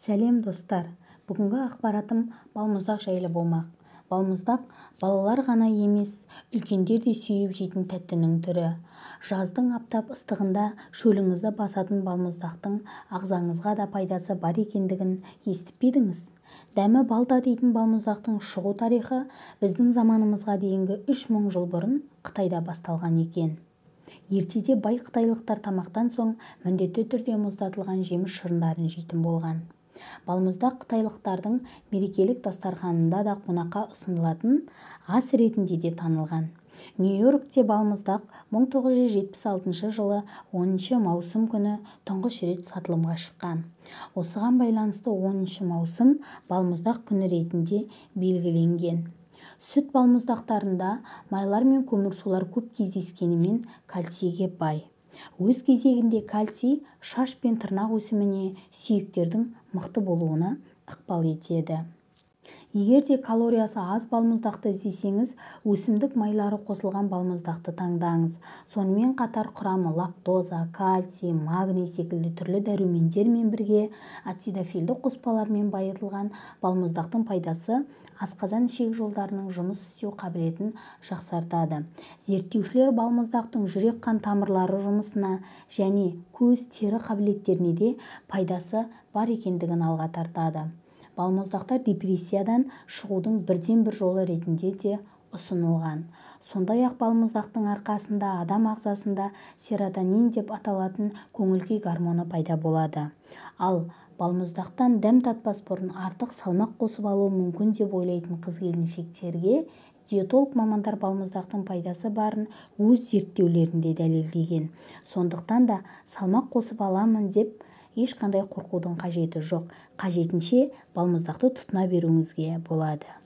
Сәлем достар, бүгінгі ақпаратым балмұздақ жайлы болмақ. Балмұздақ балалар ғана емес, үлкендер де сүйіп жейтін тәттінің түрі. Жаздың аптап ыстығында шөліңізді басатын балмұздақтың ағзаңызға да пайдасы бар екендігін естіп пе едіңіз? Дәмі балда дейтін балмұздақтың шығу тарихы біздің заманымызға дейінгі 3000 жыл бұрын Қытайда басталған екен. Ертеде бай қытайлықтар тамақтан соң міндетті түрде мұздатылған жеміс шырындарын жейтін болған. Балмұздақ қытайлықтардың мерекелік дастарханында да қонаққа ұсынылатын ас ретінде де танылған. Нью-Йоркте балмұздақ 1976 жылы 10 маусым күні тұңғыш рет сатылымға шыққан. Осыған байланысты 10 маусым балмұздақ күні ретінде белгіленген. Сүт балмұздақтарында майлар мен көмірсулар көп кездескенімен кальцийге бай. Өз кезегінде кальций шаш пен тырнақ өсіміне, сүйектердің мықты болуына ықпал етеді. Егер де калориясы аз балмұздақты іздесеңіз, өсімдік майлары қосылған балмұздақты таңдаңыз. Сонымен қатар құрамы лактоза, кальций, магний секілді түрлі дәрумендермен бірге ацидофилді қоспалармен байытылған балмұздақтың пайдасы асқазан ішек жолдарының жұмыс істеу қабілетін жақсартады. Зерттеушілер балмұздақтың жүрек қан тамырлары жұмысына және көз тері қабілеттеріне де пайдасы бар екендігін алға тартады. Балмұздақтар депрессиядан шығудың бірден-бір жолы ретінде де ұсынылған. Сондай-ақ балмұздақтың арқасында адам ағзасында серотонин деп аталатын көңіл-күй гормоны пайда болады. Ал балмұздақтан дәм татпас бұрын артық салмақ қосып алуы мүмкін деп ойлайтын қыз-келіншектерге диетолог мамандар балмұздақтың пайдасы барын өз зерттеулерінде дәлелдеген. Сондықтан да салмақ қосып аламын деп ешқандай қорқудың қажеті жоқ. Қажетінше балмұздақты тұтына беруіңізге болады.